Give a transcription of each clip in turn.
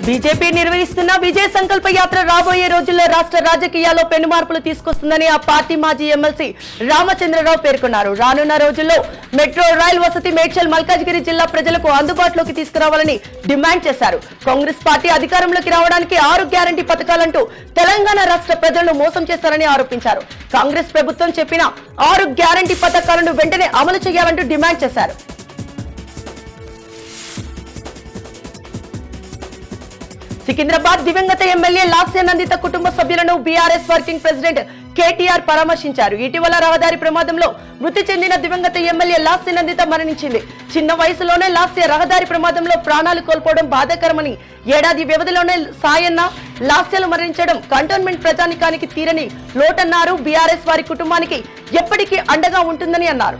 BJP నిర్వహిస్తున్న విజయ సంకల్ప యాత్ర రాబోయే రోజుల్లో రాష్ట్ర రాజకీయాల్లో పెను మార్పులు తీసుకొస్తుందని ఆ పార్టీ మాజీ ఎమ్మెల్సీ రామచంద్రరావు పేర్కొన్నారు. రానున్న రోజుల్లో మెట్రో రైల్ వసతి మేడ్చల్ మల్కాజ్గిరి జిల్లా ప్రజలకు అందుబాటులోకి తీసుకురావాలని డిమాండ్ చేశారు. కాంగ్రెస్ పార్టీ అధికారంలోకి రావడానికి 6 గ్యారంటీ పథకాలంటూ తెలంగాణ రాష్ట్ర ప్రజలను మోసం చేశారని ఆరోపించారు. కాంగ్రెస్ ప్రభుత్వం చెప్పిన 6 గ్యారంటీ పథకాలను వెంటనే అమలు చేయాలంటూ డిమాండ్ చేశారు. సికింద్రాబాద్ దివంగత ఎమ్మెల్యే లాస్య నందిత కుటుంబ సభ్యులను బీఆర్ఎస్ వర్కింగ్ ప్రెసిడెంట్ కేటీఆర్ పరామర్శించారు. ఇటీవల రహదారి ప్రమాదంలో మృతి చెందిన దివంగత ఎమ్మెల్యే లాస్య నందిత మరణించింది. చిన్న వయసులోనే లాస్య రహదారి ప్రమాదంలో ప్రాణాలు కోల్పోవడం బాధాకరమని, ఏడాది వ్యవధిలోనే సాయన్న లాస్యలు మరణించడం కంటోన్మెంట్ ప్రజానికానికి తీరని లోటన్నారు. బీఆర్ఎస్ వారి కుటుంబానికి ఎప్పటికీ అండగా ఉంటుందని అన్నారు.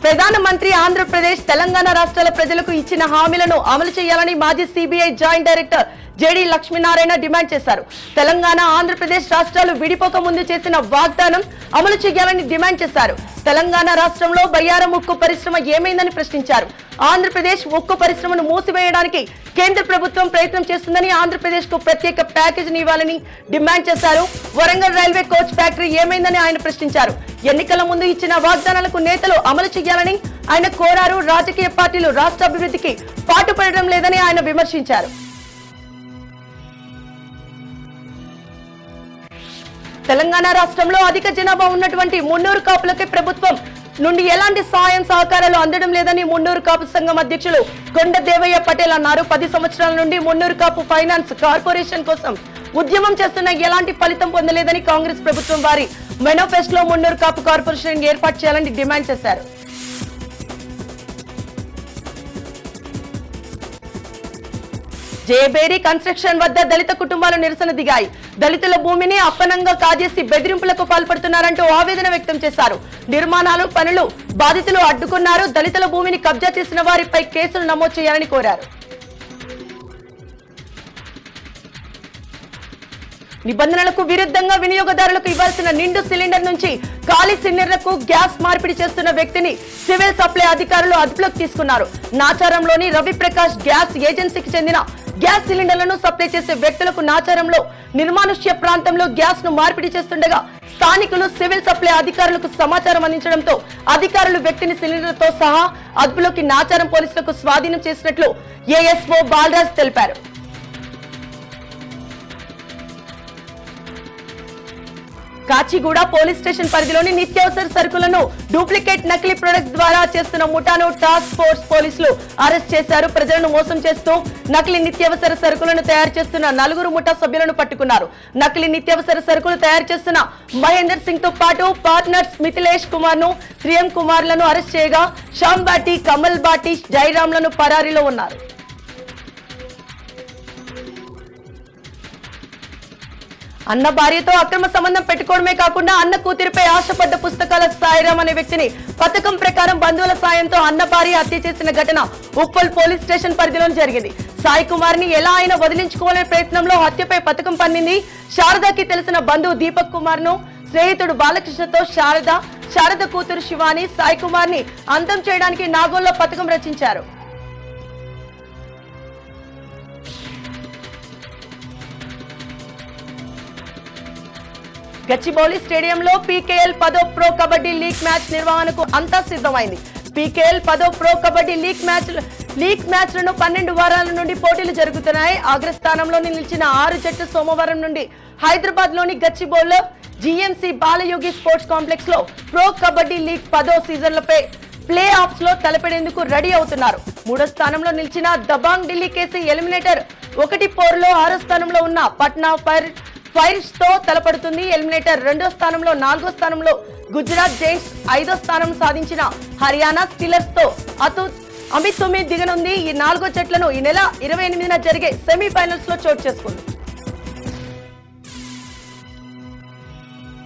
ప్రధానమంత్రి ఆంధ్రప్రదేశ్ తెలంగాణ రాష్ట్రాల ప్రజలకు ఇచ్చిన హామీలను అమలు చేయాలని మాజీ CBI joint director JD Lakshminarayana demand చేశారు. తెలంగాణ ఆంధ్రప్రదేశ్ రాష్ట్రాలు విడిపోక ముందు చేసిన వాగ్దానం అమలు చేయాలని డిమాండ్ చేశారు. తెలంగాణ రాష్ట్రంలో బయ్యారం ఉక్కు పరిశ్రమ ఏమైందని ప్రశ్నించారు. ఆంధ్రప్రదేశ్ ఉక్కు పరిశ్రమను మూసివేయడానికి కేంద్ర ప్రభుత్వం ప్రయత్నం చేస్తుందని, ఆంధ్రప్రదేశ్ కు ప్రత్యేక ప్యాకేజీని ఇవ్వాలని డిమాండ్ చేశారు. వరంగల్ రైల్వే కోచ్ ఫ్యాక్టరీ ఏమైందని ఆయన ప్రశ్నించారు. ఎన్నికల ముందు ఇచ్చిన వాగ్దానాలకు నేతలు అమలు చేయాలని ఆయన కోరారు. రాజకీయ పార్టీలు రాష్ట్ర అభివృద్ధికి పాటుపడడం లేదని ఆయన విమర్శించారు. తెలంగాణ రాష్ట్రంలో అధిక జనాభా ఉన్నటువంటి మున్నూరు కాపులకే ప్రభుత్వం నుండి ఎలాంటి సాయం సహకారాలు అందడం లేదని మున్నూరు కాపు సంఘం అధ్యక్షులు కొండ దేవయ్య పటేల్ అన్నారు. 10 సంవత్సరాల నుండి మున్నూరు కాపు ఫైనాన్స్ కార్పొరేషన్ కోసం ఉద్యమం చేస్తున్న ఎలాంటి ఫలితం పొందలేదని, కాంగ్రెస్ ప్రభుత్వం వారి మేనిఫెస్టోలో మున్నూరు కాపు కార్పొరేషన్ ఏర్పాటు చేయాలని డిమాండ్ చేశారు. జేబేరి కన్స్ట్రక్షన్ వద్ద దళిత కుటుంబాలు నిరసన దిగాయి. దళితుల భూమిని అప్పనంగా కాజేసి బెదిరింపులకు పాల్పడుతున్నారంటూ ఆవేదన వ్యక్తం చేశారు. నిర్మాణాలు పనులు బాధితులు అడ్డుకున్నారు. దళితుల భూమిని కబ్జా చేసిన వారిపై కేసులు నమోదు చేయాలని కోరారు. నిబంధనలకు విరుద్ధంగా వినియోగదారులకు ఇవ్వాల్సిన నిండు సిలిండర్ నుంచి ఖాళీ సిలిండర్లకు గ్యాస్ మార్పిడి చేస్తున్న వ్యక్తిని సివిల్ సప్లై అధికారులు అదుపులోకి తీసుకున్నారు. నాచారంలోని రవిప్రకాష్ గ్యాస్ ఏజెన్సీకి చెందిన గ్యాస్ సిలిండర్లను సప్లై చేసే వ్యక్తులకు నాచారంలో నిర్మానుష్య ప్రాంతంలో గ్యాస్ ను మార్పిడి చేస్తుండగా స్థానికులు సివిల్ సప్లై అధికారులకు సమాచారం అందించడంతో అధికారులు వ్యక్తిని సిలిండర్ తో సహా అదుపులోకి నాచారం పోలీసులకు స్వాధీనం చేసినట్లు ఏఎస్ఓ బాలరాజ్ తెలిపారు. కాచిగూడ పోలీస్ స్టేషన్ పరిధిలోని నిత్యావసర సరుకులను డూప్లికేట్ నకిలీ ప్రొడక్ట్ ద్వారా చేస్తున్న ముఠాను టాస్క్ ఫోర్స్ పోలీసులు అరెస్ట్ చేశారు. ప్రజలను మోసం చేస్తూ నకిలీ నిత్యావసర సరుకులను తయారు చేస్తున్న 4 ముఠా సభ్యులను పట్టుకున్నారు. నకిలీ నిత్యావసర సరుకులు తయారు చేస్తున్న మహేందర్ సింగ్ తో పాటు పార్ట్నర్స్ మిథిలేష్ కుమార్ ను, శ్రీఎం కుమార్ లను అరెస్ట్ చేయగా శ్యామ్ బాటి, కమల్ బాటి, జైరామ్ లను పరారీలో ఉన్నారు. అన్న భార్యతో అక్రమ సంబంధం పెట్టుకోవడమే కాకుండా అన్న కూతురిపై ఆశపడ్డ పుస్తకాల సాయిరామ్ అనే వ్యక్తిని పథకం ప్రకారం బంధువుల సాయంతో అన్న భార్య హత్య చేసిన ఘటన ఉప్పల్ పోలీస్ స్టేషన్ పరిధిలో జరిగింది. సాయి కుమార్ ని ఎలా అయినా వదిలించుకోవాలనే ప్రయత్నంలో హత్యపై పథకం పన్నింది. శారదకి తెలిసిన బంధువు దీపక్ కుమార్ ను స్నేహితుడు బాలకృష్ణతో శారద కూతురు శివాని సాయి కుమార్ ని అంతం చేయడానికి నాగోల్లో పథకం రచించారు. గచ్చిబౌలి స్టేడియంలో పీకేఎల్ 10వ ప్రో కబడ్డీ లీగ్ మ్యాచ్ నిర్వహణకు అంతా సిద్ధమైంది. పీకేఎల్ 10వ ప్రో కబడ్డీ లీగ్ మ్యాచ్లను 12 వారాల నుండి పోటీలు జరుగుతున్నాయి. అగ్రస్థానంలో నిలిచిన 6 జట్లు సోమవారం నుండి హైదరాబాద్ లోని గచ్చిబౌలిలో జీఎంసీ బాలయోగి స్పోర్ట్స్ కాంప్లెక్స్ లో ప్రో కబడ్డీ లీగ్ 10వ సీజన్లపై ప్లే ఆఫ్స్ లో తలపడేందుకు రెడీ అవుతున్నారు. 3వ స్థానంలో నిలిచిన దబాంగ్ ఢిల్లీ కేసీ ఎలిమినేటర్ 1 పోరులో 6వ స్థానంలో ఉన్న పట్నా ఫైర్స్ తో తలపడుతుంది. ఎలిమినేటర్ 2వ స్థానంలో, 4వ స్థానంలో గుజరాత్ జైంట్స్, 5వ స్థానం సాధించిన హర్యానా స్టీలర్స్ తో అమిత్ తుమి దిగనుంది. ఈ 4 జట్లను ఈ నెల 28న జరిగే సెమీఫైనల్స్ లో చోటు చేసుకుంది.